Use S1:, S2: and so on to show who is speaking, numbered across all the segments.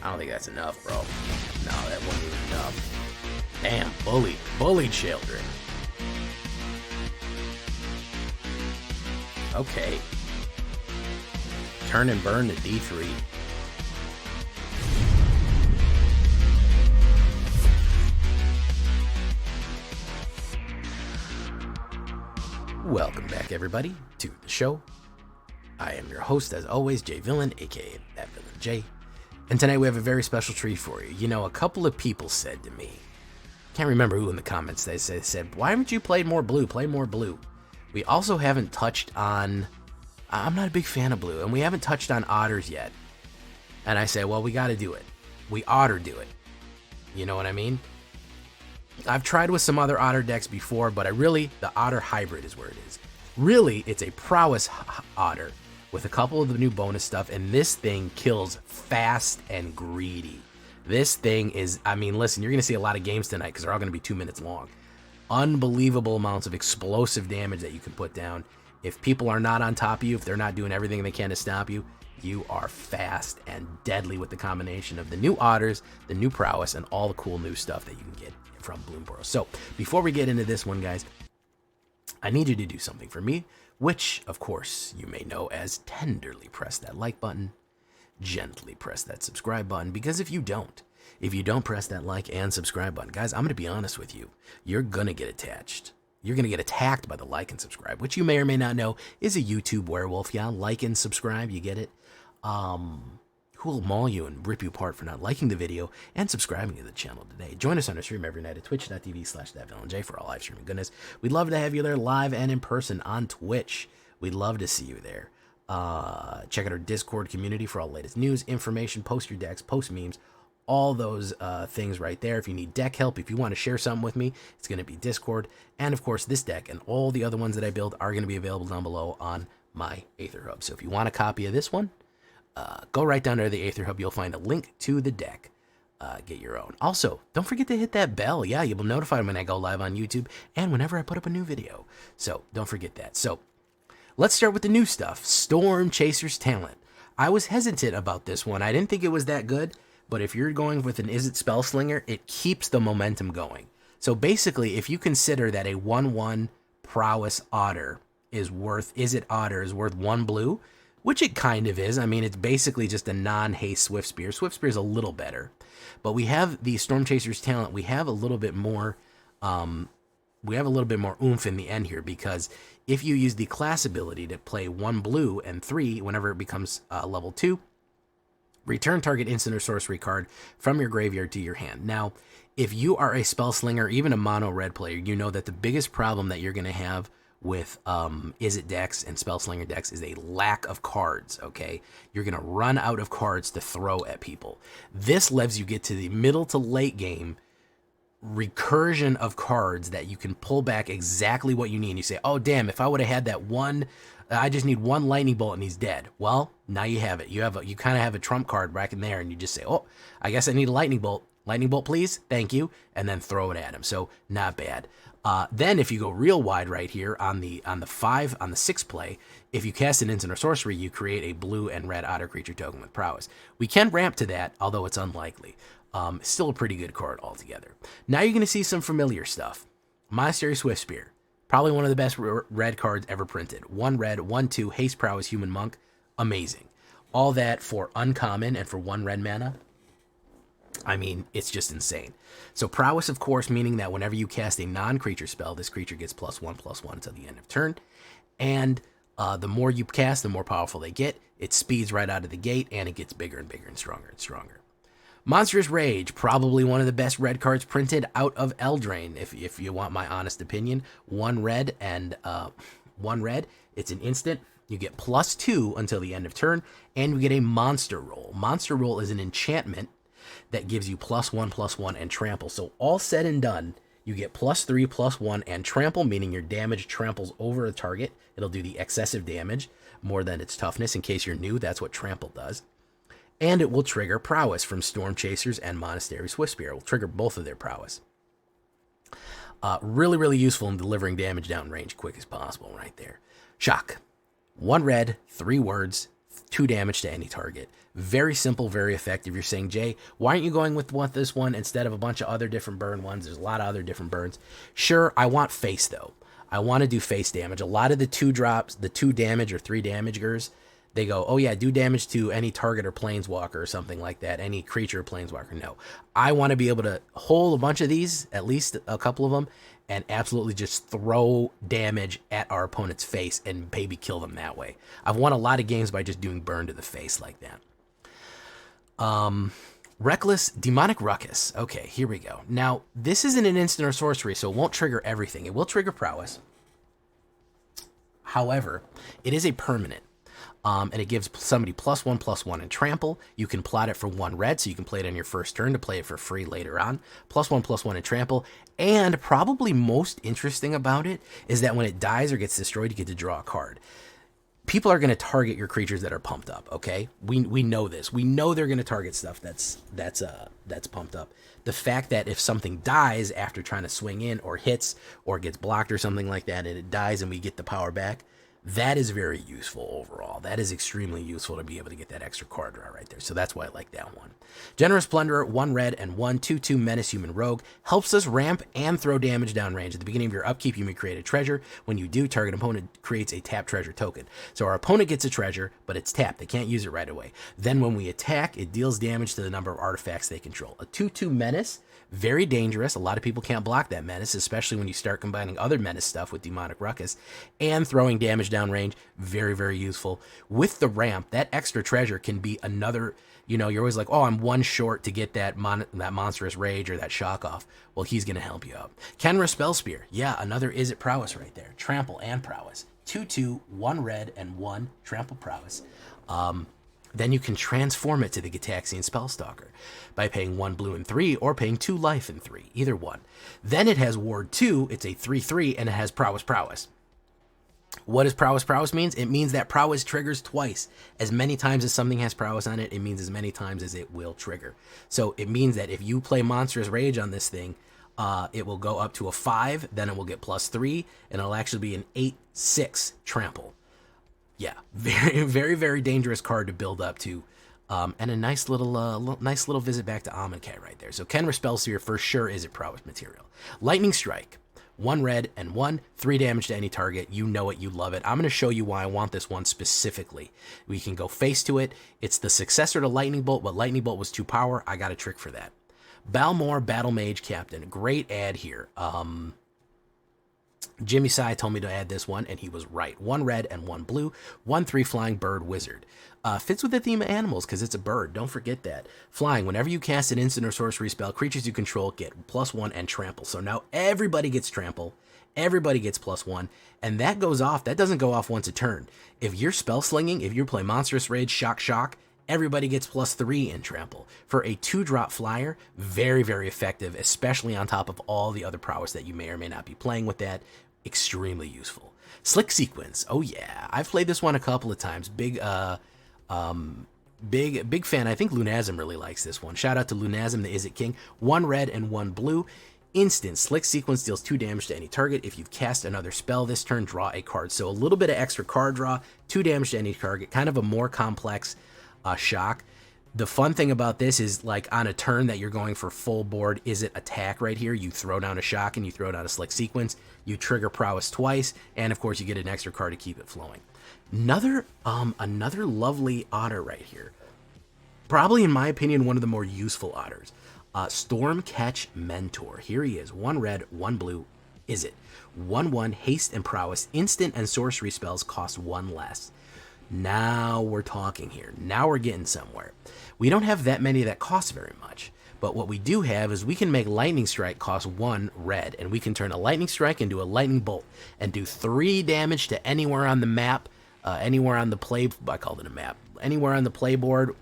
S1: I don't think that's enough, bro. No, that wasn't even enough. Damn, bullied children. Okay. Turn and burn to D3. Welcome back, everybody, to the show. I am your host, as always, Jay Villain, aka That Villain J. And tonight we have a very special treat for you. You know, a couple of people said to me, can't remember who in the comments, they said, why haven't you played more blue? Play more blue. We also haven't touched on, I'm not a big fan of blue, and we haven't touched on Otters yet. And I say, well, we got to do it. We Otter do it. You know what I mean? I've tried with some other Otter decks before, but the Otter hybrid is where it is. Really, it's a Prowess Otter with a couple of the new bonus stuff, and this thing kills fast and greedy. This thing is, I mean, listen, you're going to see a lot of games tonight because they're all going to be 2 minutes long. Unbelievable amounts of explosive damage that you can put down. If people are not on top of you, if they're not doing everything they can to stop you, you are fast and deadly with the combination of the new Otters, the new Prowess, and all the cool new stuff that you can get from Bloomburrow. So before we get into this one, guys, I need you to do something for me, which of course you may know as tenderly press that like button, gently press that subscribe button, because if you don't press that like and subscribe button, guys, I'm going to be honest with you, you're going to get attached. You're going to get attacked by the like and subscribe, which you may or may not know is a YouTube werewolf. Yeah, like and subscribe, you get it? Who will maul you and rip you apart for not liking the video and subscribing to the channel today. Join us on our stream every night at twitch.tv/thatvillainj for all live streaming goodness. We'd love to have you there live and in person on Twitch. We'd love to see you there. Check out our Discord community for all the latest news, information, post your decks, post memes, all those things right there. If you need deck help, if you want to share something with me, it's going to be Discord. And of course, this deck and all the other ones that I build are going to be available down below on my AetherHub. So if you want a copy of this one, go right down to the AetherHub. You'll find a link to the deck. Get your own. Also, don't forget to hit that bell. Yeah, you'll be notified when I go live on YouTube and whenever I put up a new video. So don't forget that. So let's start with the new stuff. Storm Chaser's Talent. I was hesitant about this one. I didn't think it was that good, but if you're going with an Izzet Spellslinger, it keeps the momentum going. So basically, if you consider that a 1/1 Prowess Otter is worth, Izzet Otter is worth 1 blue, which it kind of is. I mean, it's basically just a non-haste Swift Spear. Swift Spear is a little better, but we have the Storm Chaser's Talent. We have a little bit more, oomph in the end here, because if you use the class ability to play 1 blue and 3, whenever it becomes level 2, return target instant or sorcery card from your graveyard to your hand. Now, if you are a Spellslinger, even a mono red player, you know that the biggest problem that you're going to have with Izzet decks and Spellslinger decks is a lack of cards, okay? You're going to run out of cards to throw at people. This lets you get to the middle to late game recursion of cards that you can pull back exactly what you need. And you say, oh, damn, if I would have had that one, I just need 1 lightning bolt and he's dead. Well, now you have it. You kind of have a trump card back in there, and you just say, oh, I guess I need a lightning bolt. Lightning bolt, please. Thank you. And then throw it at him. So not bad. Then if you go real wide right here on the 6 play, if you cast an instant or sorcery, you create a blue and red Otter creature token with Prowess. We can ramp to that, although it's unlikely. Still a pretty good card altogether. Now you're going to see some familiar stuff. Monastery Swift Spear. Probably one of the best red cards ever printed. 1 red, 1/2, Haste Prowess, Human Monk. Amazing. All that for uncommon and for 1 red mana. I mean, it's just insane. So Prowess, of course, meaning that whenever you cast a non-creature spell, this creature gets +1/+1 until the end of turn. And the more you cast, the more powerful they get. It speeds right out of the gate, and it gets bigger and bigger and stronger and stronger. Monstrous Rage, probably one of the best red cards printed out of Eldraine, if you want my honest opinion. 1 red and 1 red. It's an instant. You get +2 until the end of turn, and you get a Monster Roll. Monster Roll is an enchantment that gives you +1/+1 and trample. So all said and done, you get +3/+1 and trample, meaning your damage tramples over a target. It'll do the excessive damage more than its toughness. In case you're new, that's what trample does. And it will trigger Prowess from Storm Chasers and Monastery Swift Spear. It will trigger both of their Prowess. Really, really useful in delivering damage down range quick as possible right there. Shock. 1 red, 3 words, 2 damage to any target. Very simple, very effective. You're saying, Jay, why aren't you going with this one instead of a bunch of other different burn ones? There's a lot of other different burns. Sure, I want face, though. I want to do face damage. A lot of the 2 drops, the 2 damage or 3 damagers, they go, oh yeah, do damage to any target or planeswalker or something like that, any creature or planeswalker. No, I want to be able to hold a bunch of these, at least a couple of them, and absolutely just throw damage at our opponent's face and maybe kill them that way. I've won a lot of games by just doing burn to the face like that. Reckless Demonic Ruckus. Okay, here we go. Now, this isn't an instant or sorcery, so it won't trigger everything. It will trigger prowess. However, it is a permanent. And it gives somebody +1/+1 in trample. You can plot it for 1 red, so you can play it on your first turn to play it for free later on. +1/+1 in trample. And probably most interesting about it is that when it dies or gets destroyed, you get to draw a card. People are going to target your creatures that are pumped up, okay? We know this. We know they're going to target stuff that's pumped up. The fact that if something dies after trying to swing in or hits or gets blocked or something like that and it dies and we get the power back, that is very useful overall. That is extremely useful to be able to get that extra card draw right there. So that's why I like that one. Generous Plunderer, 1 red and 1 2/2 Menace Human Rogue, helps us ramp and throw damage downrange. At the beginning of your upkeep, you may create a treasure. When you do, target opponent creates a tapped treasure token. So our opponent gets a treasure, but it's tapped. They can't use it right away. Then when we attack, it deals damage to the number of artifacts they control. A 2/2 Menace, very dangerous. A lot of people can't block that Menace, especially when you start combining other Menace stuff with Demonic Ruckus. And throwing damage downrange, very, very useful. With the ramp, that extra treasure can be another, you know, you're always like, oh, I'm 1 short to get that Monstrous Rage or that Shock off. Well, he's going to help you out. Kenra Spell Spear. Yeah, another Izzet Prowess right there. Trample and Prowess. 2/2, 1 red and 1 Trample Prowess. Then you can transform it to the Gitaxian Spellstalker by paying 1 blue and 3 or paying 2 life and 3, either one. Then it has Ward 2, it's a 3/3, and it has Prowess. What does Prowess means? It means that Prowess triggers twice. As many times as something has Prowess on it, it means as many times as it will trigger. So it means that if you play Monstrous Rage on this thing, it will go up to a 5, then it will get +3, and it'll actually be an 8/6 trample. Yeah, very, very, very dangerous card to build up to, and a nice little visit back to Amonkhet right there. So Kenra Spellseer for sure is a Prowess material. Lightning Strike, 1 red and 1, 3 damage to any target. You know it, you love it. I'm going to show you why I want this one specifically. We can go face to it. It's the successor to Lightning Bolt, but Lightning Bolt was 2 power. I got a trick for that. Balmor Battle Mage Captain, great ad here. Jimmy Sai told me to add this one, and he was right. 1 red and 1 blue, 1/3 flying bird wizard. Fits with the theme of animals because it's a bird. Don't forget that. Flying, whenever you cast an instant or sorcery spell, creatures you control get +1 and trample. So now everybody gets trample. Everybody gets +1, and that goes off. That doesn't go off once a turn. If you're spell slinging, if you play Monstrous Rage, Shock, everybody gets +3 in trample. For a 2-drop flyer, very, very effective, especially on top of all the other prowess that you may or may not be playing with that. Extremely useful. Slick Sequence. Oh yeah, I've played this one a couple of times. Big fan. I think Lunazim really likes this one. Shout out to Lunazim, the Izzet King. 1 red and 1 blue. Instant. Slick Sequence deals 2 damage to any target. If you've cast another spell this turn, draw a card. So a little bit of extra card draw, 2 damage to any target. Kind of a more complex shock. The fun thing about this is, like, on a turn that you're going for full board Izzet attack right here, you throw down a shock and you throw down a Slick Sequence. You trigger Prowess twice, and of course you get an extra card to keep it flowing. Another lovely Otter right here. Probably, in my opinion, one of the more useful Otters. Stormcatch Mentor. Here he is. 1 red, 1 blue. Izzet. 1/1 haste and prowess. Instant and sorcery spells cost 1 less. Now we're talking here. Now we're getting somewhere. We don't have that many that cost very much. But what we do have is we can make Lightning Strike cost 1 red, and we can turn a Lightning Strike into a Lightning Bolt and do 3 damage to anywhere on the map, anywhere on the play. I called it a map. Anywhere on the playboard,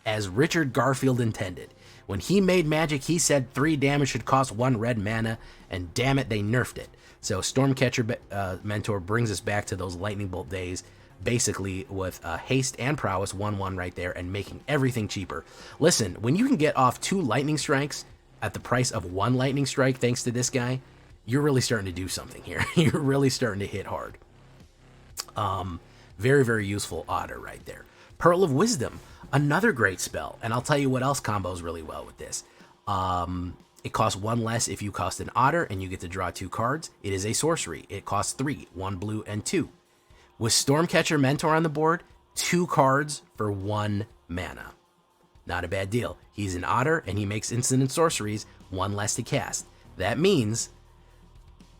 S1: as Richard Garfield intended. When he made Magic, he said 3 damage should cost 1 red mana, and damn it, they nerfed it. So Stormcatcher Mentor brings us back to those Lightning Bolt days, basically with haste and prowess, 1/1 right there, and making everything cheaper. Listen, when you can get off 2 lightning strikes at the price of 1 lightning strike thanks to this guy, you're really starting to do something here. You're really starting to hit hard. Very, very useful Otter right there. Pearl of Wisdom, another great spell. And I'll tell you what else combos really well with this. It costs 1 less if you cost an Otter, and you get to draw 2 cards. It is a sorcery. It costs 3, 1 blue and 2. With Stormcatcher Mentor on the board, 2 cards for 1 mana. Not a bad deal. He's an Otter, and he makes instant and sorceries, 1 less to cast. That means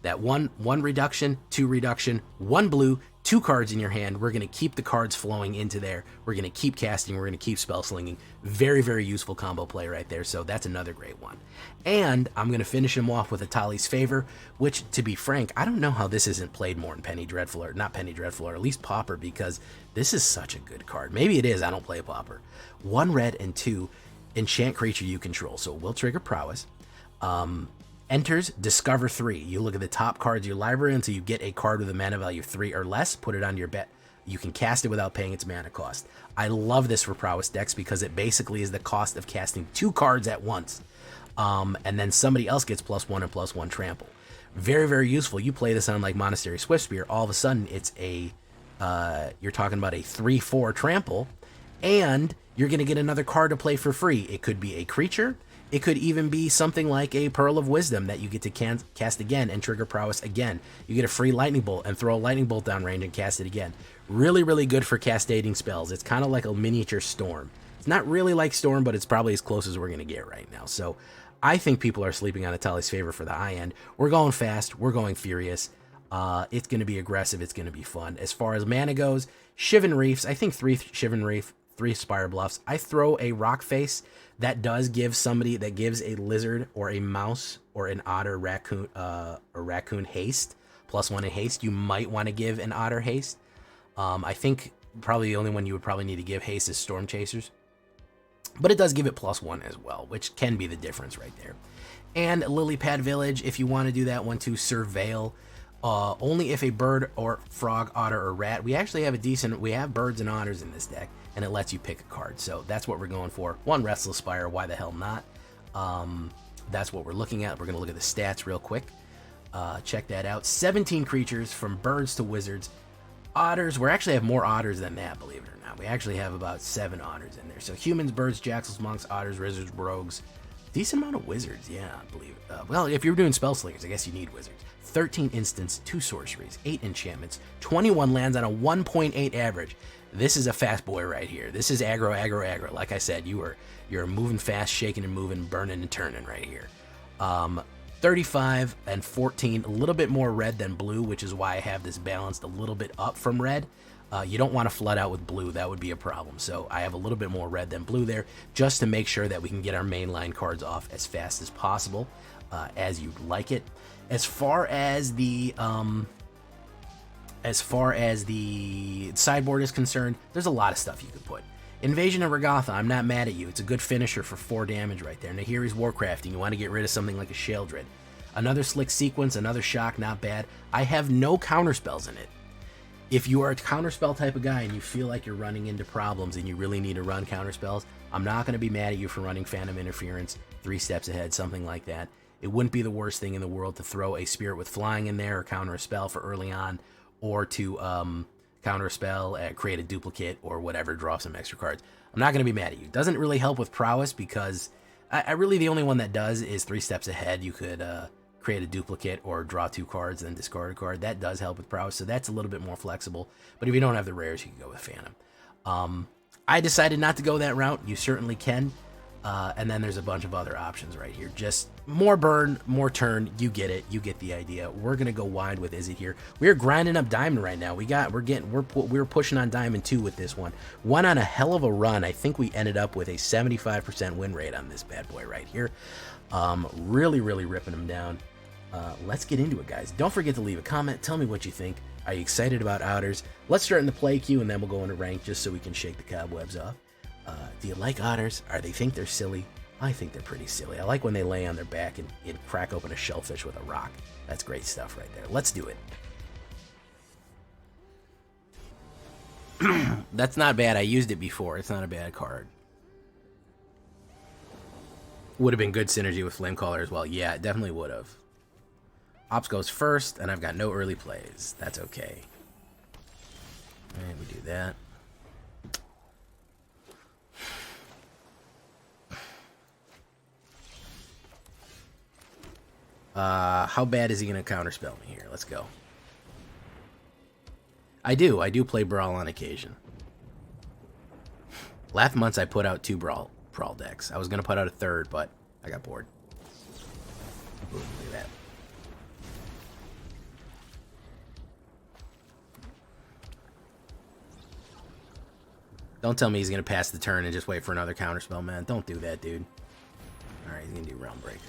S1: that one reduction, 2 reduction, 1 blue, 2 cards in your hand. We're going to keep the cards flowing into there. We're going to keep casting. We're going to keep spell slinging. Very, very useful combo play right there. So that's another great one. And I'm going to finish him off with Atali's Favor, which, to be frank, I don't know how this isn't played more in Penny Dreadful, or not Penny Dreadful, or at least Pauper, because this is such a good card. Maybe it is. I don't play Pauper. 1 red and 2 enchant creature you control. So it will trigger Prowess. Enters, discover 3. You look at the top cards of your library until you get a card with a mana value of 3 or less. Put it on your bet. You can cast it without paying its mana cost. I love this for Prowess decks because it basically is the cost of casting 2 cards at once. And then somebody else gets +1 and +1 trample. Very, very useful. You play this on like Monastery Swiftspear, all of a sudden it's a, you're talking about a 3/4 trample, and you're going to get another card to play for free. It could be a creature. It could even be something like a Pearl of Wisdom that you get to cast again and trigger Prowess again. You get a free Lightning Bolt and throw a Lightning Bolt down range and cast it again. Really, really good for castating spells. It's kind of like a miniature Storm. It's not really like Storm, but it's probably as close as we're going to get right now. So I think people are sleeping on Atali's Favor for the high end. We're going fast. We're going furious. It's going to be aggressive. It's going to be fun. As far as mana goes, Shivan Reefs. I think 3 Shivan Reef, 3 Spire Bluffs. I throw a Rock Face. That does give somebody, that gives a lizard or a mouse or an otter raccoon haste, +1 in haste. You might want to give an Otter haste. I think probably the only one you would probably need to give haste is Storm Chasers. But it does give it +1 as well, which can be the difference right there. And Lily Pad Village, if you want to do that one too, Surveil. Only if a bird or frog, otter, or rat. We actually have we have birds and otters in this deck, and it lets you pick a card. So that's what we're going for. 1 Restless Spire, why the hell not? That's what we're looking at. We're going to look at the stats real quick. Check that out. 17 creatures from birds to wizards. Otters, we actually have more otters than that, believe it or not. We actually have about 7 otters in there. So humans, birds, jackals, monks, otters, wizards, rogues. Decent amount of wizards, yeah, I believe it. Well, if you're doing spell slingers, I guess you need wizards. 13 instants, 2 sorceries, 8 enchantments, 21 lands on a 1.8 average. This is a fast boy right here. This is aggro, aggro, aggro. Like I said, you're moving fast, shaking and moving, burning and turning right here. 35 and 14, a little bit more red than blue, which is why I have this balanced a little bit up from red. You don't want to flood out with blue. That would be a problem. So I have a little bit more red than blue there, just to make sure that we can get our mainline cards off as fast as possible, as you'd like it. As far as the sideboard is concerned, there's a lot of stuff you could put. Invasion of Regatha, I'm not mad at you. It's a good finisher for 4 damage right there. Nahiri's Warcrafting, you want to get rid of something like a Sheoldred. Another Slick Sequence, another Shock, not bad. I have no counterspells in it. If you are a counterspell type of guy and you feel like you're running into problems and you really need to run counterspells, I'm not going to be mad at you for running Phantom Interference, 3 steps ahead, something like that. It wouldn't be the worst thing in the world to throw a Spirit with Flying in there or counter a spell for early on, or to counter a spell, create a duplicate or whatever, draw some extra cards. I'm not going to be mad at you. Doesn't really help with Prowess because I really, the only one that does is 3 steps ahead. You could create a duplicate or draw 2 cards and then discard a card. That does help with Prowess, so that's a little bit more flexible. But if you don't have the rares, you can go with Phantom. I decided not to go that route. You certainly can. And then there's a bunch of other options right here. Just more burn, more turn. You get it. You get the idea. We're gonna go wide with Izzet here. We're grinding up Diamond right now. We're pushing on Diamond 2 with this one. Went on a hell of a run. I think we ended up with a 75% win rate on this bad boy right here. Really, really ripping them down. Let's get into it, guys. Don't forget to leave a comment. Tell me what you think. Are you excited about Otters? Let's start in the play queue and then we'll go into rank just so we can shake the cobwebs off. Do you like Otters? They think they're silly? I think they're pretty silly. I like when they lay on their back and crack open a shellfish with a rock. That's great stuff right there. Let's do it. That's not bad. I used it before. It's not a bad card. Would have been good synergy with Flamecaller as well. Yeah, it definitely would have. Ops goes first, and I've got no early plays. That's okay. Alright, we do that. How bad is he gonna counterspell me here? Let's go. I do play Brawl on occasion. Last month I put out 2 Brawl decks. I was gonna put out a third, but I got bored. Ooh, look at that. Don't tell me he's gonna pass the turn and just wait for another counterspell, man. Don't do that, dude. Alright, he's gonna do Realm Breaker.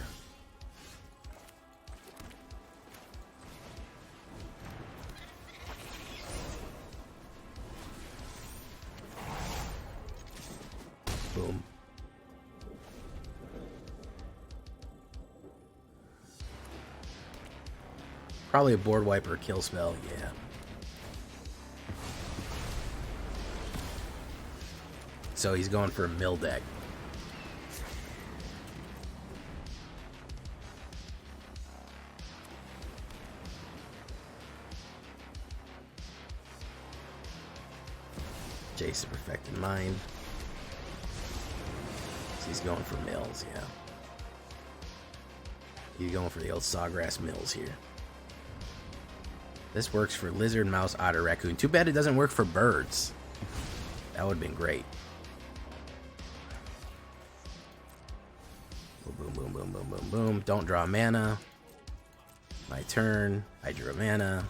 S1: Boom. Probably a board wiper kill spell, yeah. So he's going for a mill deck. Jace Perfected Mind. So he's going for mills, yeah. He's going for the old Sawgrass Mills here. This works for Lizard, Mouse, Otter, Raccoon. Too bad it doesn't work for birds. That would have been great. Boom, boom, boom, boom, boom, boom. Don't draw mana. My turn. I drew mana.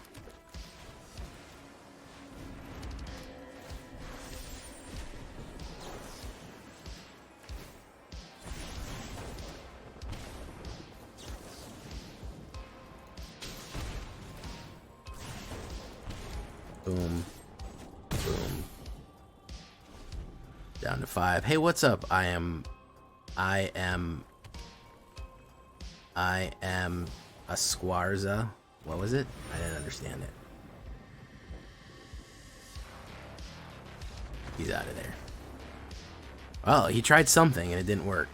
S1: Boom. Boom. Down to 5. Hey, what's up? I am a Squarza. What was it? I didn't understand it. He's out of there. Well, he tried something and it didn't work.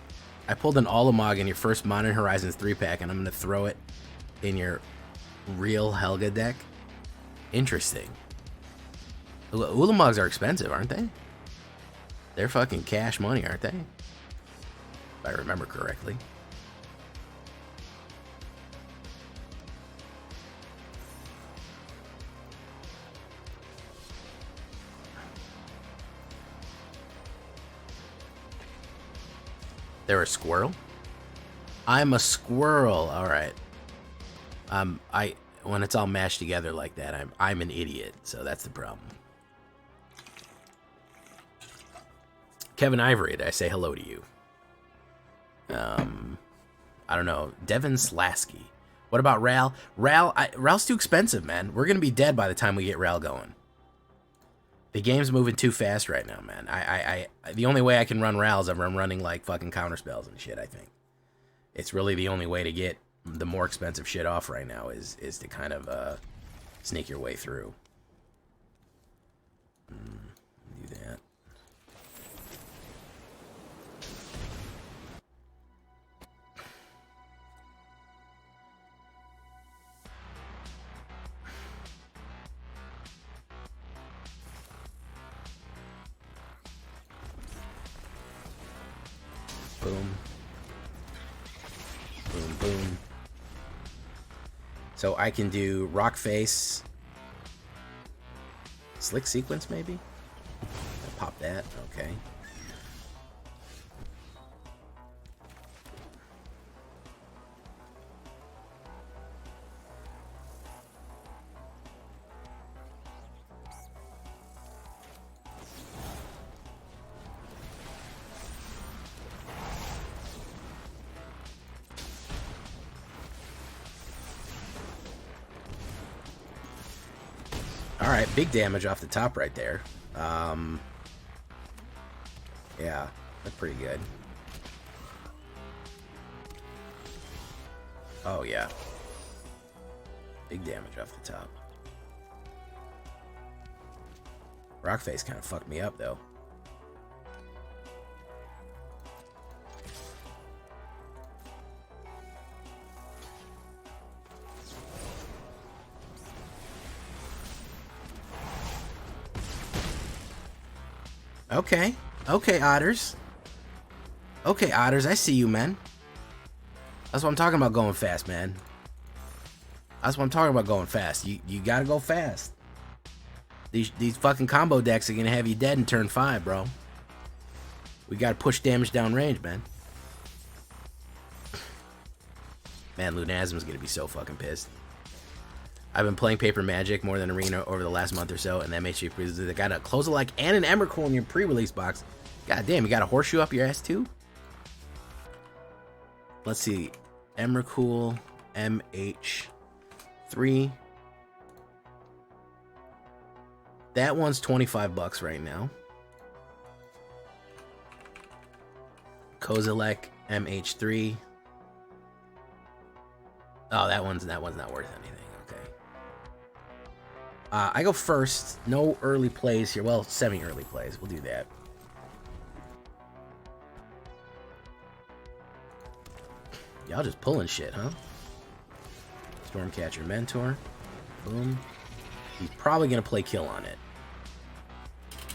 S1: I pulled an Olimog in your first Modern Horizons 3-pack and I'm going to throw it in your real Helga deck. Interesting. Ulamogs are expensive, aren't they? They're fucking cash money, aren't they? If I remember correctly. They're a squirrel? I'm a squirrel. All right. When it's all mashed together like that, I'm an idiot. So that's the problem. Kevin Ivory, did I say hello to you? I don't know. Devin Slasky. What about Ral? Ral's too expensive, man. We're gonna be dead by the time we get Ral going. The game's moving too fast right now, man. The only way I can run Ral is if I'm running like fucking counterspells and shit. I think it's really the only way to get the more expensive shit off right now is to kind of sneak your way through. Do that. Boom. Boom, boom. So I can do Rock Face. Slick Sequence, maybe? I'll pop that, okay. Alright, big damage off the top right there. Yeah, that's pretty good. Oh, yeah. Big damage off the top. Rockface kind of fucked me up, though. Okay. Okay, Otters. Okay, Otters, I see you, man. That's what I'm talking about going fast, man. That's what I'm talking about going fast. You gotta go fast. These fucking combo decks are gonna have you dead in turn 5, bro. We gotta push damage down range, man. Man, Lunasm's gonna be so fucking pissed. I've been playing Paper Magic more than Arena over the last month or so, and that makes you they got a Close a Like and an Emrakul in your pre-release box. God damn, you got a horseshoe up your ass too? Let's see. Emrakul, MH3. That one's $25 right now. Kozilek, MH3. Oh, that one's not worth anything. Okay. I go first. No early plays here. Well, semi-early plays. We'll do that. Y'all just pulling shit, huh? Stormcatcher Mentor. Boom. He's probably going to play kill on it.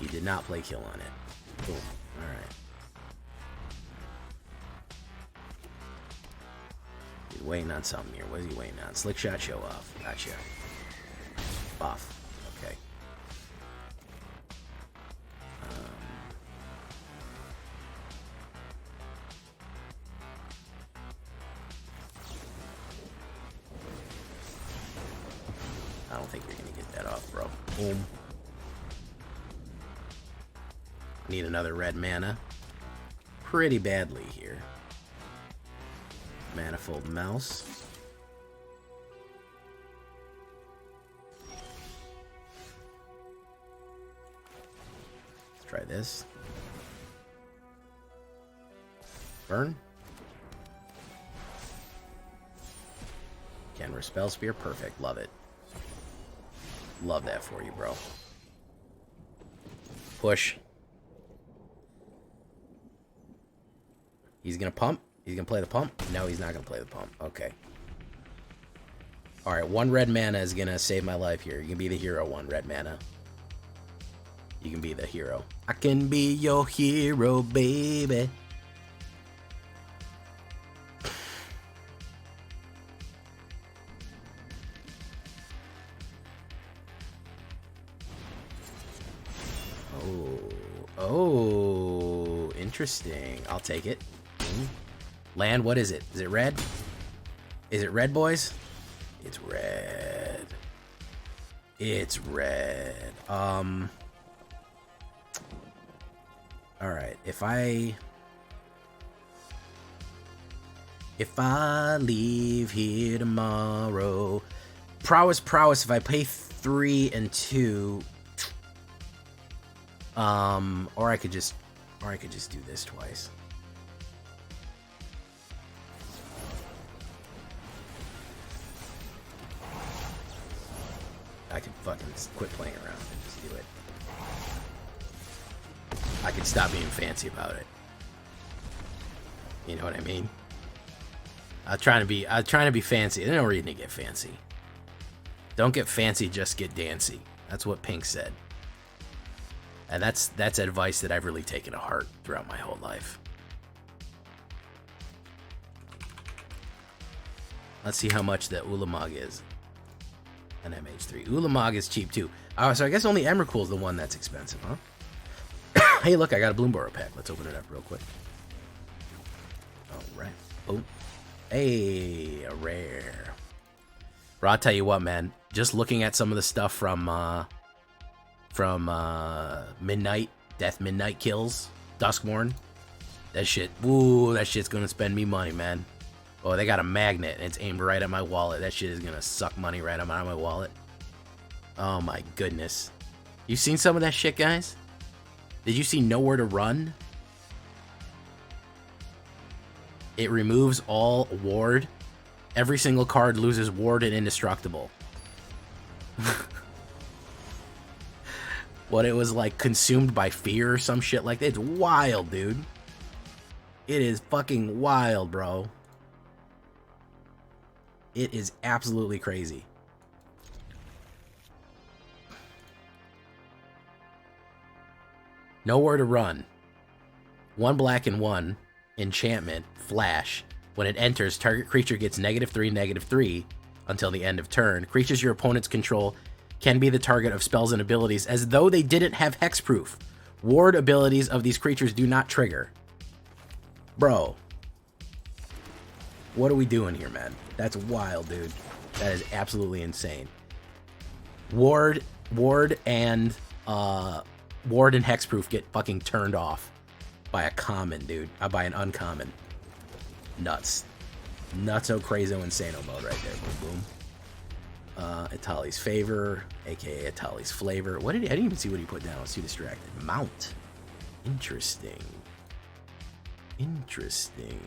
S1: He did not play kill on it. Boom. Alright. He's waiting on something here. What is he waiting on? Slick shot, show off. Gotcha. Buff. Okay. I don't think you're going to get that off, bro. Boom. Need another red mana. Pretty badly here. Manifold Mouse. Let's try this. Burn. Kenra Spell Spear. Perfect. Love it. Love that for you, bro. Push. He's gonna pump. He's gonna play the pump. No, he's not gonna play the pump. Okay. Alright, 1 red mana is gonna save my life here. You can be the hero, 1 red mana. You can be the hero. I can be your hero, baby. Oh, interesting. I'll take it. Land, what is it? Is it red? Is it red, boys? It's red. It's red. Alright, if I leave here tomorrow, Prowess, if I pay 3 and 2, or I could just do this twice. I could fucking quit playing around and just do it. I could stop being fancy about it. You know what I mean? I'm trying to be fancy. There's no reason to get fancy. Don't get fancy, just get dancy. That's what Pink said. And that's advice that I've really taken to heart throughout my whole life. Let's see how much that Ulamog is. An MH3. Ulamog is cheap too. So I guess only Emrakul is the one that's expensive, huh? Hey, look, I got a Bloomburrow pack. Let's open it up real quick. Alright. Boom. Hey, a rare. Bro, I'll tell you what, man. Just looking at some of the stuff from Midnight, Death Midnight Kills, Duskmourn. That shit, ooh, that shit's gonna spend me money, man. Oh, they got a magnet, and it's aimed right at my wallet. That shit is gonna suck money right out of my wallet. Oh my goodness. You seen some of that shit, guys? Did you see Nowhere to Run? It removes all ward. Every single card loses ward and indestructible. What, it was like consumed by fear or some shit like that? It's wild, dude. It is fucking wild, bro. It is absolutely crazy. Nowhere to run. 1 black and 1. Enchantment. Flash. When it enters, target creature gets -3, -3 until the end of turn. Creatures your opponents control can be the target of spells and abilities as though they didn't have hexproof. Ward abilities of these creatures do not trigger. Bro. What are we doing here, man? That's wild, dude. That is absolutely insane. Ward and hexproof get fucking turned off by a common, dude. By an uncommon. Nuts. Nutso crazo insano mode right there. Boom, boom. Itali's favor, aka Itali's flavor. I didn't even see what he put down. I was too distracted. Mount. Interesting. Interesting.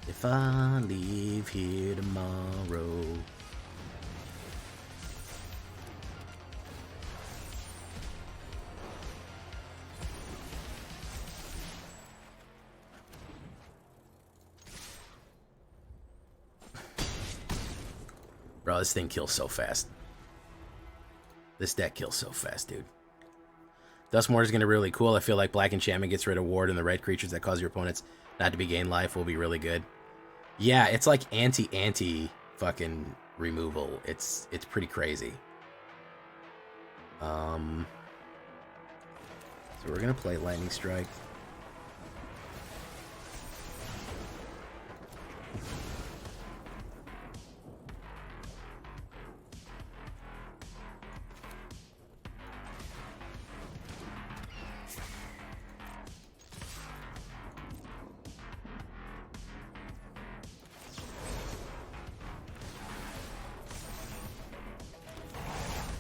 S1: If I leave here tomorrow. Bro, this thing kills so fast. This deck kills so fast, dude. Duskmourner is going to be really cool. I feel like Black Enchantment gets rid of Ward, and the red creatures that cause your opponents not to be gain life will be really good. Yeah, it's like anti fucking removal. It's pretty crazy. So we're going to play Lightning Strike.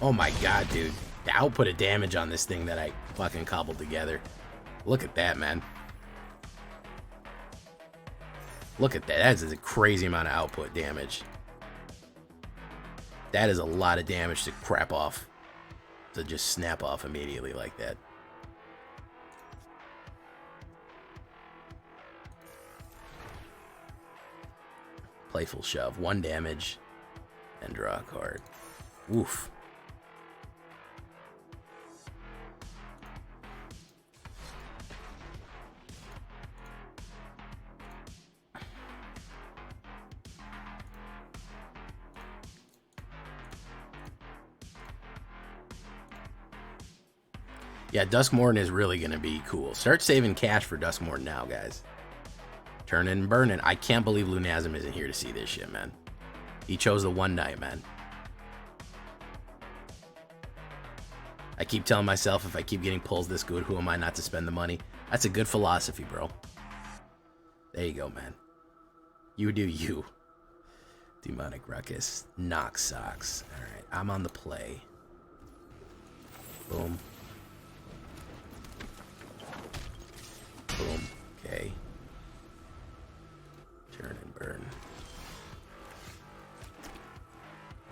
S1: Oh my god, dude. The output of damage on this thing that I fucking cobbled together. Look at that, man. Look at that. That is a crazy amount of output damage. That is a lot of damage to crap off. To just snap off immediately like that. Playful Shove. 1 damage. And draw a card. Woof. Yeah, Duskmourn is really going to be cool. Start saving cash for Duskmourn now, guys. Turn and burn it. I can't believe Lunazim isn't here to see this shit, man. He chose the one night, man. I keep telling myself, if I keep getting pulls this good, who am I not to spend the money? That's a good philosophy, bro. There you go, man. You do you. Demonic Ruckus. Knock socks. Alright, I'm on the play. Boom. Boom. Okay. Turn and burn.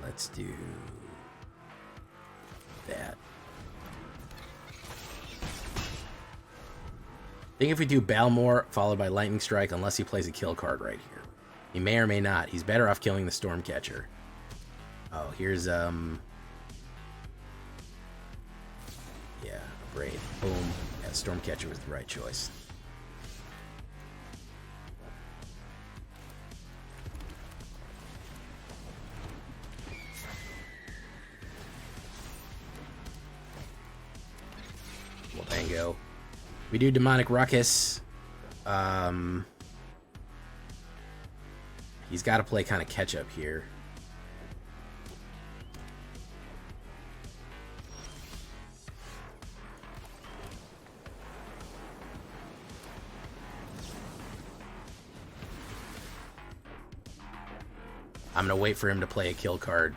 S1: Let's do that. I think if we do Balmor followed by Lightning Strike, unless he plays a kill card right here. He may or may not. He's better off killing the Stormcatcher. Oh, here's yeah, a Braid. Boom. Yeah, Stormcatcher was the right choice. Tango. We do Demonic Ruckus. He's got to play kind of catch up here. I'm gonna wait for him to play a kill card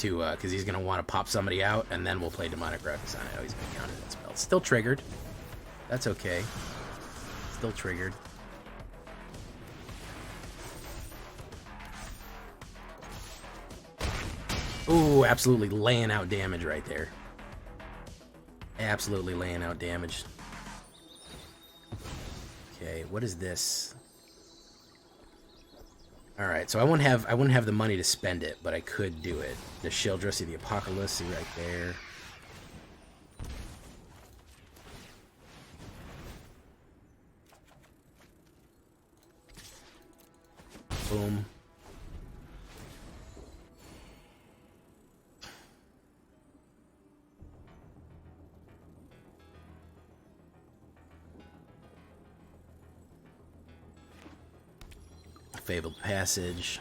S1: because he's going to want to pop somebody out, and then we'll play Demonic Ruckus on it. Oh, he's going to counter that spell. It's still triggered. That's okay. Still triggered. Ooh, absolutely laying out damage right there. Absolutely laying out damage. Okay, what is this? All right, so I wouldn't have the money to spend it, but I could do it. The Sheoldress of the Apocalypse right there. Boom. Fabled Passage.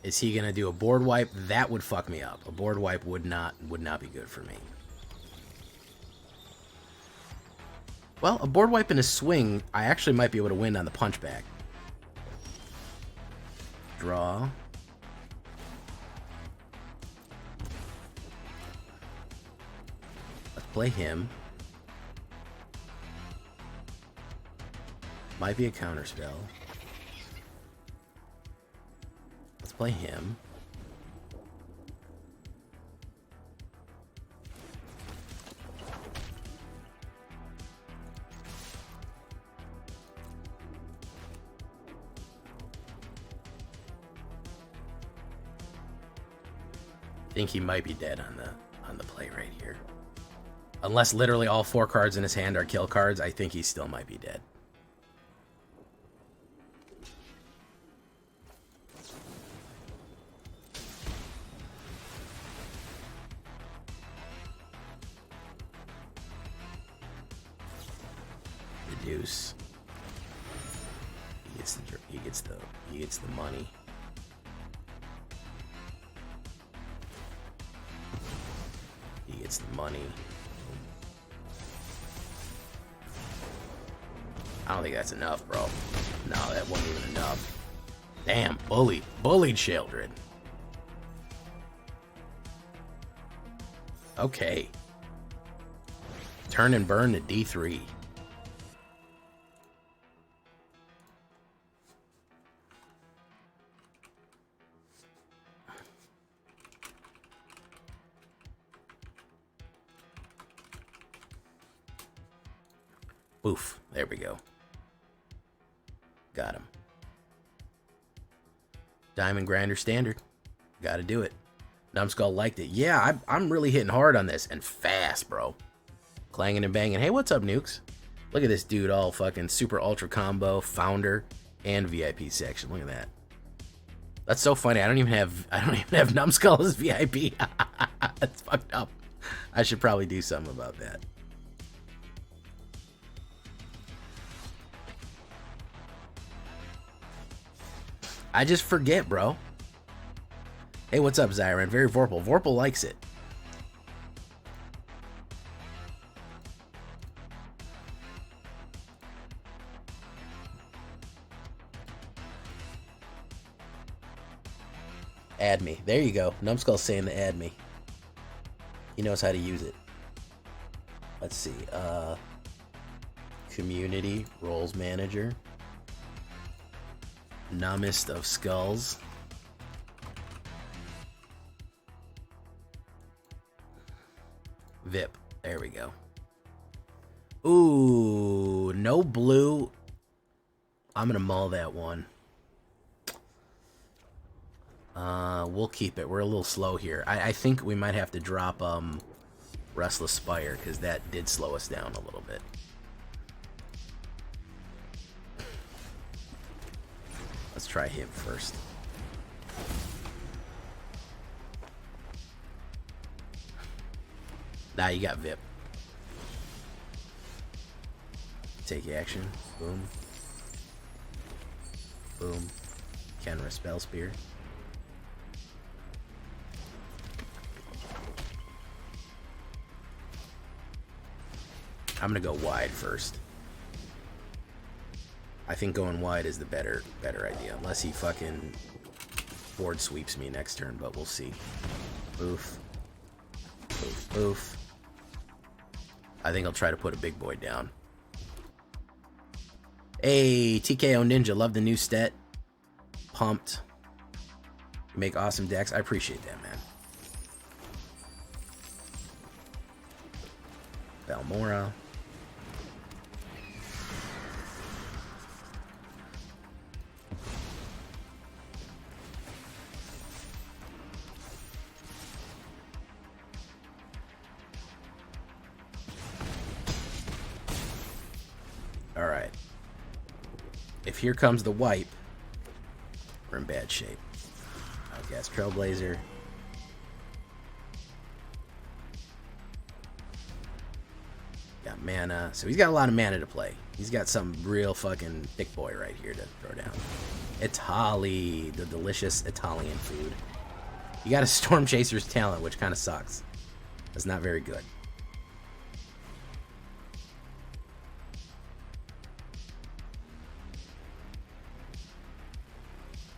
S1: Is he gonna do a board wipe? That would fuck me up. A board wipe would not be good for me. Well, a board wipe and a swing, I actually might be able to win on the punchback. Draw. Let's play him. Might be a counter spell. Let's play him. I think he might be dead on the play right here. Unless literally all 4 cards in his hand are kill cards, I think he still might be dead. Deuce. He gets the money. He gets the money. I don't think that's enough, bro. No, that wasn't even enough. Damn, bullied Sheoldred. Okay. Turn and burn to D3. Oof, there we go. Got him. Diamond Grinder Standard. Gotta do it. Numbskull liked it. Yeah, I'm really hitting hard on this. And fast, bro. Clanging and banging. Hey, what's up, Nukes? Look at this dude, all fucking super ultra combo, founder, and VIP section. Look at that. That's so funny. I don't even have Numbskull as VIP. That's fucked up. I should probably do something about that. I just forget, bro. Hey, what's up, Zyron? Very Vorpal. Vorpal likes it. Add me. There you go. Numbskull's saying to add me. He knows how to use it. Let's see. Community. Roles Manager. Numbest of Skulls. VIP. There we go. Ooh, no blue. I'm gonna mull that one. We'll keep it. We're a little slow here. I think we might have to drop Restless Spire, because that did slow us down a little bit. Let's try him first. Nah, you got VIP. Take action. Boom. Boom. Kenra Spell Spear. I'm gonna go wide first. I think going wide is the better idea, unless he fucking board sweeps me next turn, but we'll see. Oof. Oof. Oof. I think I'll try to put a big boy down. Hey, TKO Ninja, love the new stat. Pumped. You make awesome decks. I appreciate that, man. Balmora. if here comes the wipe, we're in bad shape. Outcast Trailblazer. Got mana. So he's got a lot of mana to play. He's got some real fucking thick boy right here to throw down. Itali, the delicious Italian food. You got a Storm Chaser's talent, which kind of sucks. That's not very good.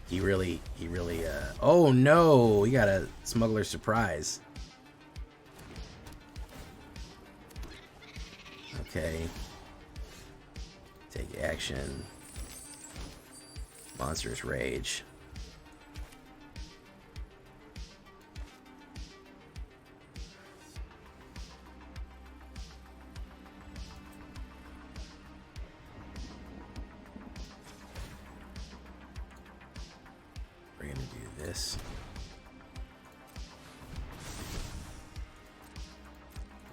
S1: He really, oh no, he got a Smuggler's Surprise. Okay. Take action. Monstrous Rage. We're gonna do this.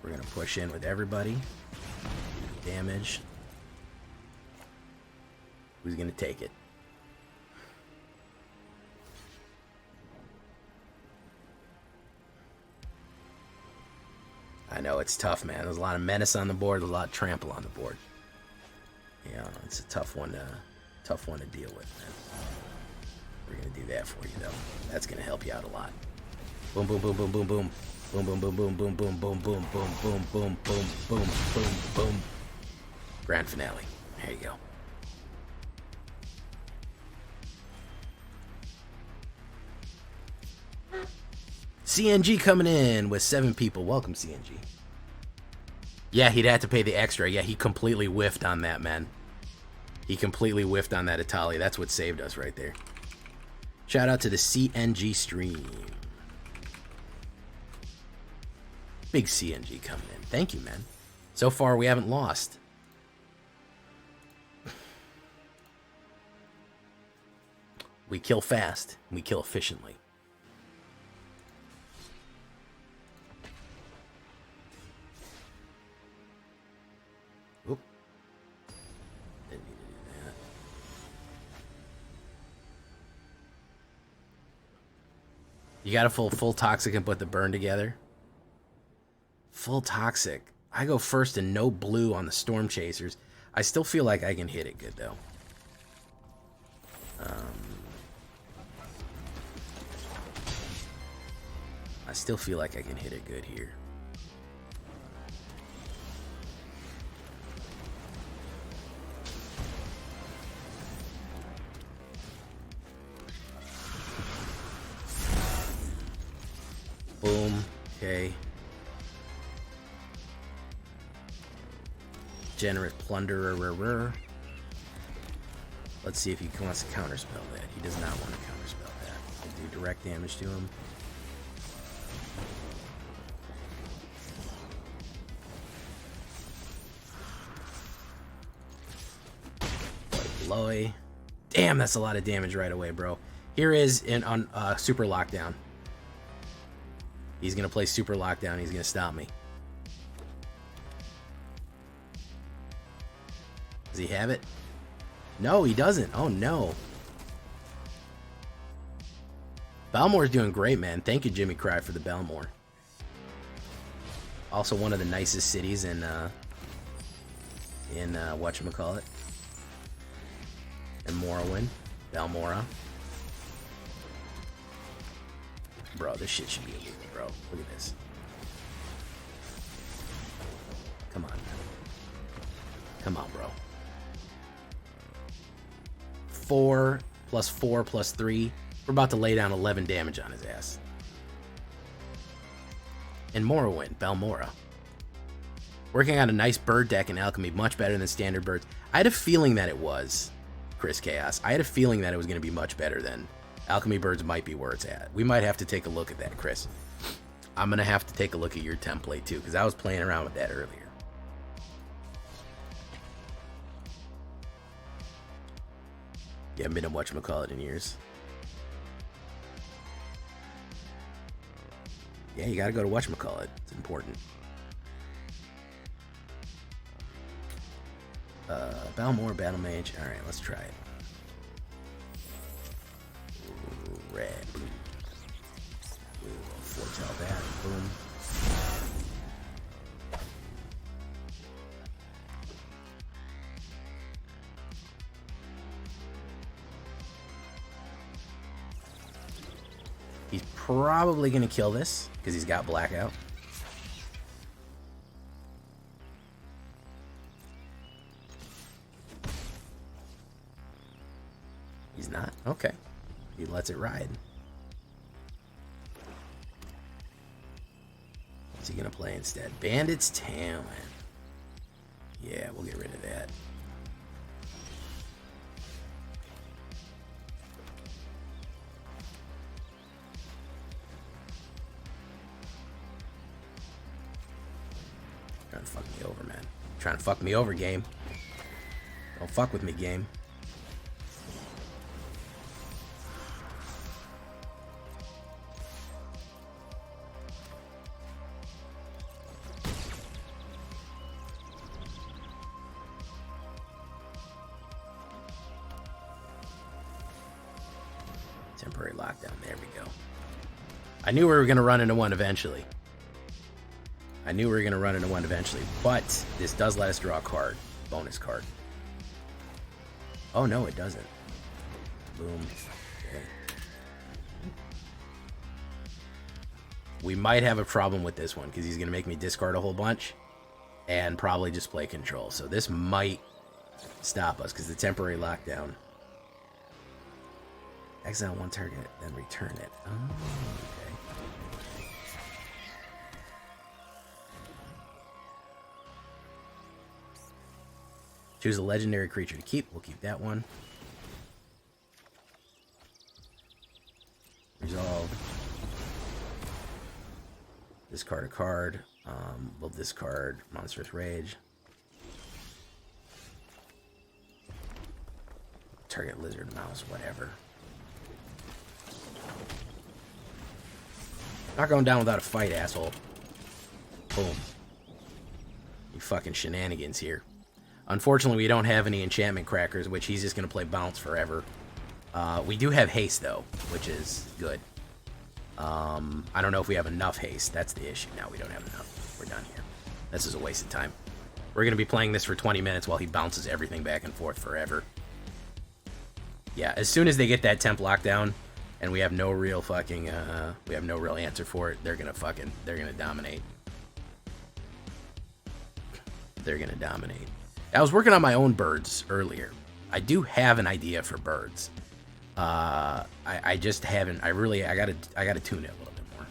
S1: We're gonna push in with everybody. Damage. Who's gonna take it? I know it's tough, man. There's a lot of menace on the board, there's a lot of trample on the board. Yeah, it's a tough one to deal with, man. We're gonna do that for you though. That's gonna help you out a lot. Boom, boom, boom, boom, boom, boom. Boom, boom, boom, boom, boom, boom, boom, boom, boom, boom, boom, boom, boom, boom, boom. Grand finale. There you go. CNG coming in with 7 people. Welcome, CNG. Yeah, he'd have to pay the extra. Yeah, he completely whiffed on that, man. He completely whiffed on that Itali. That's what saved us right there. Shout out to the CNG stream. Big CNG coming in. Thank you, man. So far, we haven't lost. We kill fast. We kill efficiently. Oop. Didn't need to do that. You got a full toxic and put the burn together. Full toxic. I go first and no blue on the Storm Chasers. I still feel like I can hit it good though. I still feel like I can hit it good here. Boom. Okay. Generous Plunderer. Let's see if he wants to counterspell that. He does not want to counterspell that. We'll do direct damage to him. Loy. Damn, that's a lot of damage right away, bro. Here is on Super Lockdown. He's going to play Super Lockdown. He's going to stop me. Does he have it? No, he doesn't. Oh, no. Balmore's doing great, man. Thank you, Jimmy Cry, for the Balmore. Also one of the nicest cities in whatchamacallit. In Morrowind. Balmora. Bro, this shit should be illegal, bro. Look at this. Come on, man. Come on, bro. 4 plus 4 plus 3. We're about to lay down 11 damage on his ass. In Morrowind, Balmora. Working on a nice bird deck in Alchemy, much better than standard birds. I had a feeling that it was, Chris Chaos. I had a feeling that it was going to be much better than Alchemy birds might be where it's at. We might have to take a look at that, Chris. I'm going to have to take a look at your template too, because I was playing around with that earlier. You haven't been to whatchamacallit in years. Yeah, you gotta go to whatchamacallit. It's important. Balmore, Battle Mage. Alright, let's try it. red, blue. We will foretell that. Boom. He's probably going to kill this because he's got blackout. He's not? Okay. He lets it ride. What's he going to play instead? Bandit's Talent. Yeah, we'll get rid of that. Trying to fuck me over, man. Trying to fuck me over, game. Don't fuck with me, game. Temporary lockdown. There we go. I knew we were going to run into one eventually. But this does let us draw a card. Bonus card. Oh, no, it doesn't. Boom. Okay. We might have a problem with this one because he's going to make me discard a whole bunch and probably just play control. So this might stop us because the temporary lockdown. Exile one target, then return it. Oh, okay. Choose a legendary creature to keep. We'll keep that one. Resolve. Discard a card. We'll discard Monstrous Rage. Target lizard, mouse, whatever. Not going down without a fight, asshole. Boom. You fucking shenanigans here. Unfortunately, we don't have any enchantment crackers, which he's just going to play bounce forever. We do have haste, though, which is good. I don't know if we have enough haste. That's the issue. Now we don't have enough. We're done here. This is a waste of time. We're going to be playing this for 20 minutes while he bounces everything back and forth forever. Yeah, as soon as they get that temp lockdown, and we have no real fucking, we have no real answer for it, they're going to dominate. They're going to dominate. I was working on my own birds earlier. I do have an idea for birds. I just haven't. I gotta tune it a little bit more.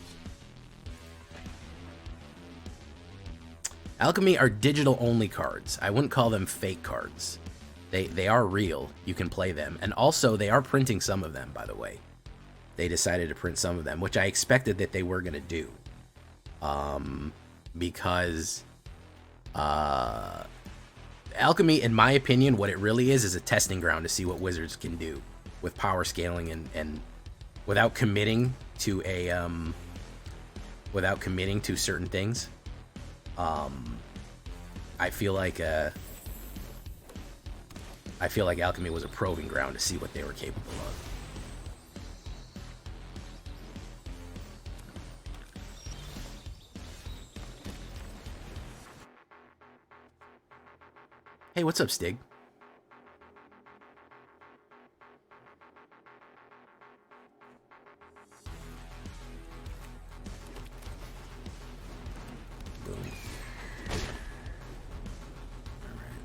S1: Alchemy are digital only cards. I wouldn't call them fake cards. They are real. You can play them, and also they are printing some of them. By the way, they decided to print some of them, which I expected that they were gonna do, because Alchemy, in my opinion, what it really is a testing ground to see what Wizards can do with power scaling and without committing to a without committing to certain things. I feel like Alchemy was a proving ground to see what they were capable of. Hey, what's up, Stig? Boom. All right.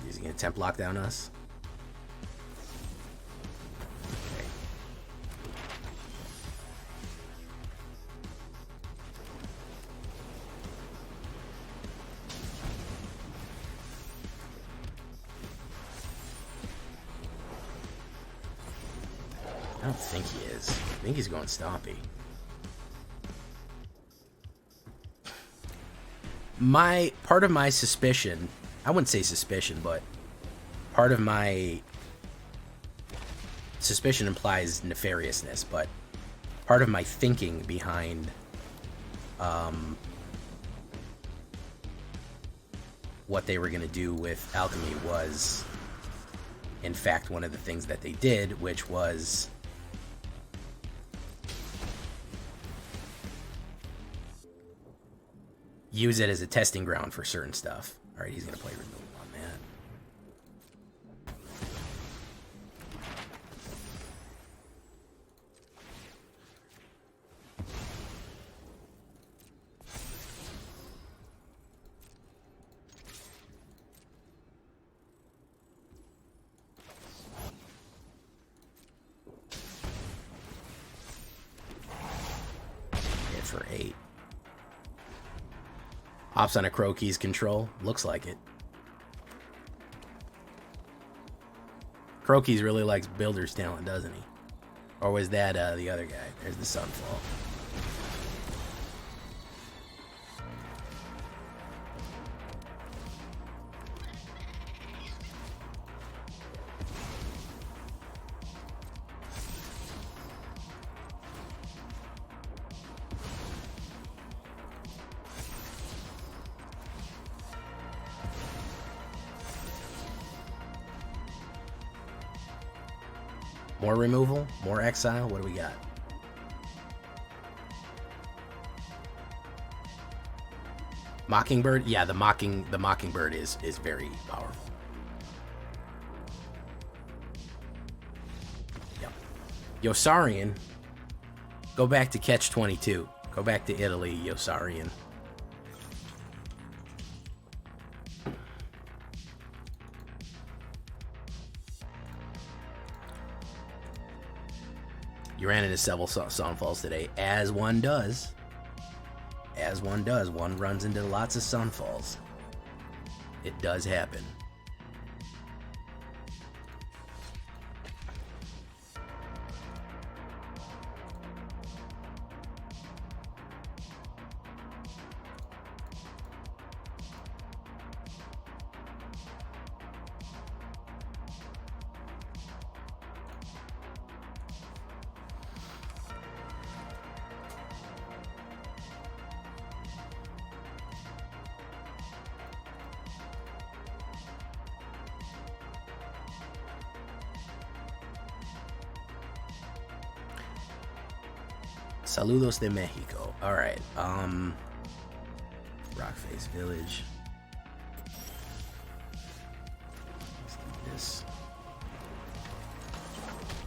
S1: Is he gonna temp lockdown us? I don't think he is. I think he's going Stompy. Part of my suspicion, I wouldn't say suspicion, but part of my suspicion implies nefariousness, but part of my thinking behind what they were going to do with Alchemy was in fact one of the things that they did, which was use it as a testing ground for certain stuff. All right, he's gonna play removal on that. Hit for 8. Hops on a Crokey's control. Looks like it. Crokey's really likes Builder's talent, doesn't he? Or was that the other guy? There's the Sunfall. More removal, more exile. What do we got? Mockingbird. Yeah, the Mockingbird is very powerful. Yep. Yosarian. Go back to catch 22. Go back to Italy, Yosarian. You ran into several Sunfalls today, as one does. As one does. One runs into lots of Sunfalls. It does happen. Saludos de Mexico. All right. Rockface Village. Let's do this.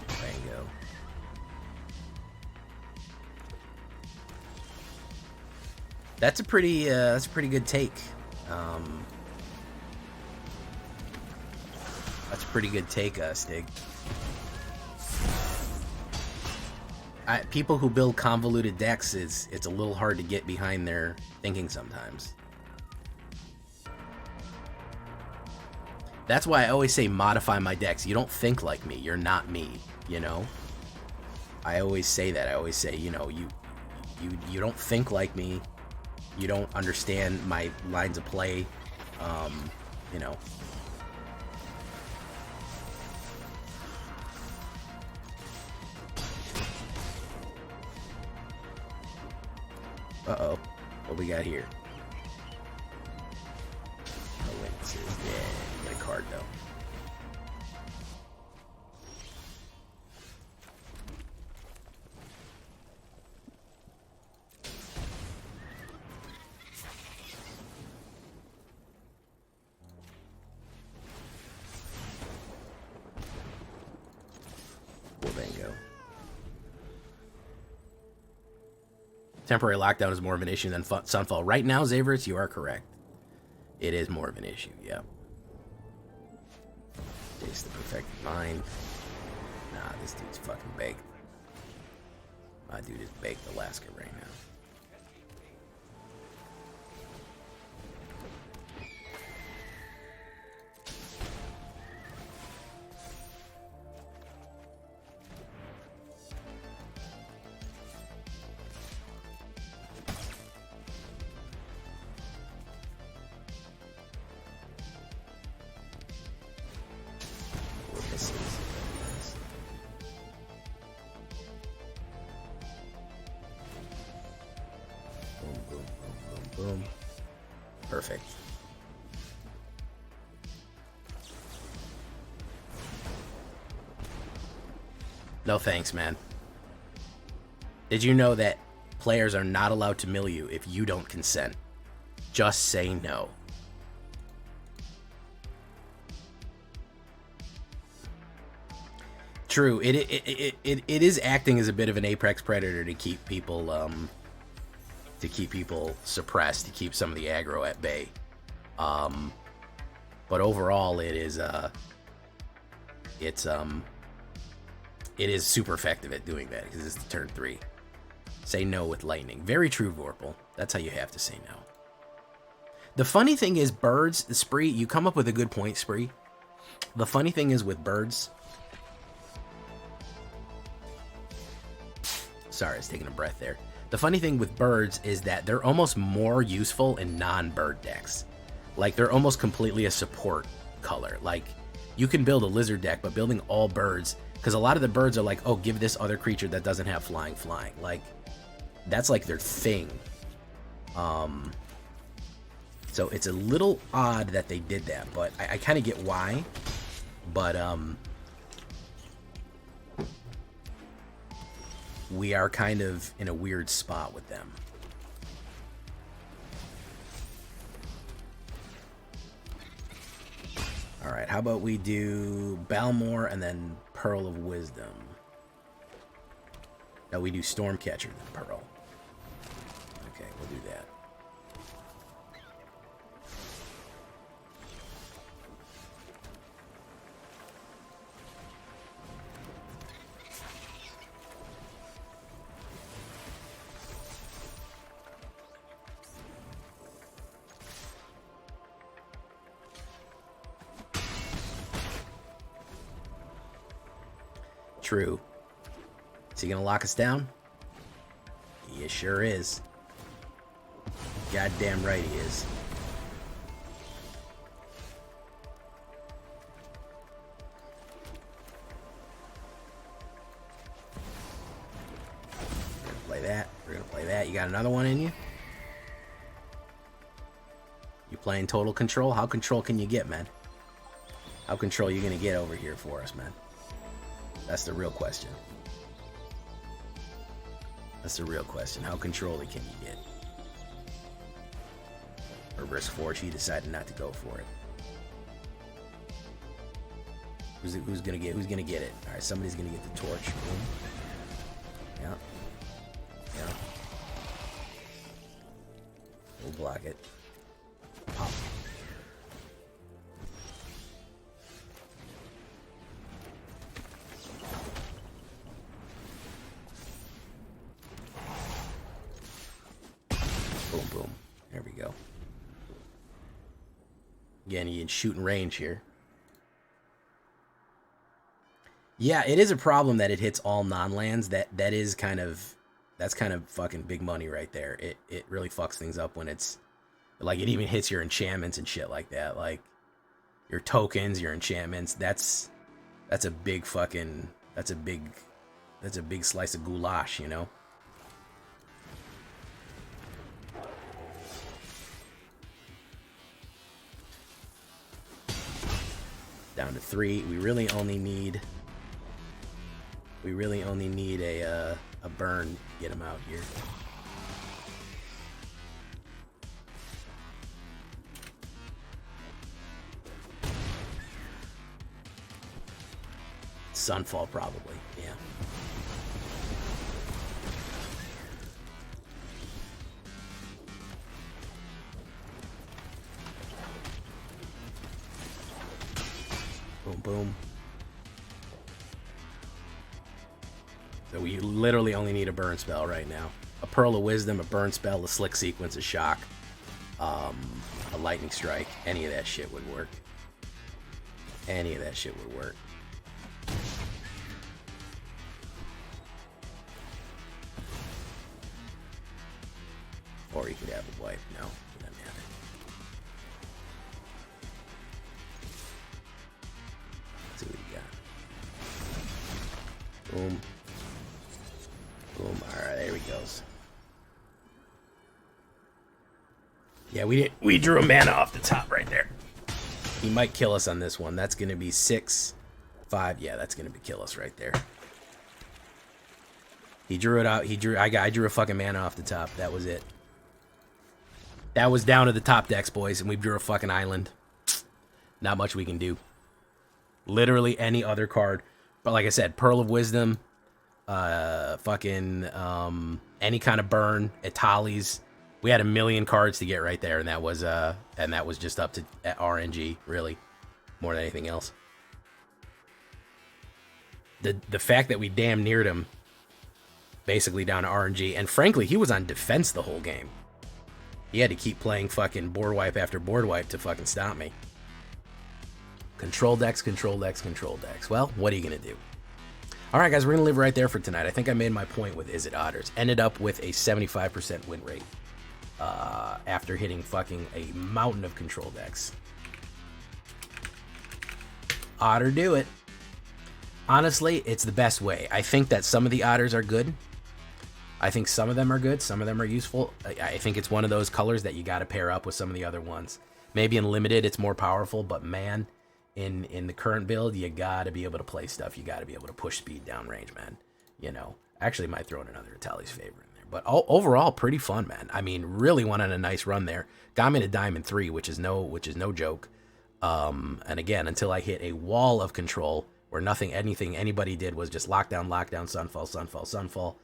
S1: Bango. That's a pretty good take. That's a pretty good take, Stig. People who build convoluted decks, it's a little hard to get behind their thinking sometimes. That's why I always say modify my decks. You don't think like me. You're not me, you know? I always say that. I always say, you know, you don't think like me. You don't understand my lines of play. You know. Uh-oh. What we got here? No witnesses. Yeah, get a card, though. Well, bingo. Temporary lockdown is more of an issue than Sunfall. Right now, Zavers, you are correct. It is more of an issue, yeah. It's the perfected mind. Nah, this dude's fucking baked. My dude is baked Alaska right now. Boom. Perfect. No thanks, man. Did you know that players are not allowed to mill you if you don't consent? Just say no. True, it is acting as a bit of an apex predator to keep people suppressed, to keep some of the aggro at bay. But overall, it is super effective at doing that because it's the turn 3. Say no with lightning. Very true, Vorpal. That's how you have to say no. The funny thing is, birds, the Spree, you come up with a good point, Spree. The funny thing is with birds. Sorry, I was taking a breath there. The funny thing with birds is that they're almost more useful in non-bird decks. Like, they're almost completely a support color. Like, you can build a lizard deck, but building all birds, because a lot of the birds are like, oh, give this other creature that doesn't have flying. Like, that's like their thing. So it's a little odd that they did that, but I kind of get why. But we are kind of in a weird spot with them. All right, how about we do Balmor and then Pearl of Wisdom? No, we do Stormcatcher then Pearl. Okay, we'll do that. True. Is he gonna lock us down? He sure is. Goddamn right he is. We're gonna play that. We're gonna play that. You got another one in you? You playing total control? How control can you get, man? How control you gonna get over here for us, man? That's the real question. That's the real question. How controlly can you get? Or risk 4, she decided not to go for it. Who's gonna get it? Alright, somebody's gonna get the torch. Boom. Yeah. Yeah. We'll block it. Pop. Boom, boom. There we go. Again, you can shoot in range here. Yeah, it is a problem that it hits all non-lands. That's kind of fucking big money right there. It really fucks things up when it's like it even hits your enchantments and shit like that. Like your tokens, your enchantments. That's a big fucking that's a big slice of goulash, you know? Down to 3. We really only need a burn to get him out here. Sunfall probably, yeah. Boom, boom. So we literally only need a burn spell right now. A Pearl of Wisdom, a burn spell, a Slick Sequence, a Shock, a Lightning Strike. Any of that shit would work. Any of that shit would work. Or you could have a wipe. No, it doesn't matter. Let's see what we got. Boom. Boom. Alright, there he goes. Yeah, we drew a mana off the top right there. He might kill us on this one. That's gonna be 6, 5. Yeah, that's gonna kill us right there. He drew it out. I drew a fucking mana off the top. That was it. That was down to the top decks, boys, and we drew a fucking island. Not much we can do. Literally any other card. But like I said, Pearl of Wisdom, fucking any kind of burn, Itali's. We had a million cards to get right there, and that was just up to RNG, really, more than anything else. The fact that we damn neared him, basically down to RNG, and frankly, he was on defense the whole game. He had to keep playing fucking board wipe after board wipe to fucking stop me. Control decks, control decks, control decks. Well, what are you going to do? All right, guys, we're going to leave it right there for tonight. I think I made my point with Izzet Otters. Ended up with a 75% win rate after hitting fucking a mountain of control decks. Otter do it. Honestly, it's the best way. I think that some of the Otters are good. I think some of them are good. Some of them are useful. I think it's one of those colors that you got to pair up with some of the other ones. Maybe in Limited, it's more powerful, but man, in the current build, you got to be able to play stuff. You got to be able to push speed down range, man. You know, actually might throw in another Itali's favorite in there. But overall, pretty fun, man. I mean, really went on a nice run there. Got me to Diamond 3, which is no joke. And again, until I hit a wall of control where anything anybody did was just lockdown, sunfall, sunfall, sunfall.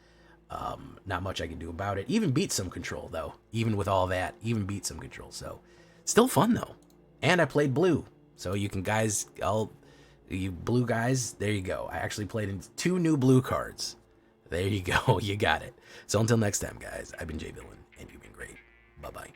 S1: Not much I can do about it. Even beat some control, though. Even with all that, even beat some control. So, still fun, though. And I played blue. So you can, guys, you blue guys, there you go. I actually played in 2 new blue cards. There you go. You got it. So until next time, guys, I've been Jay Villain, and you've been great. Bye-bye.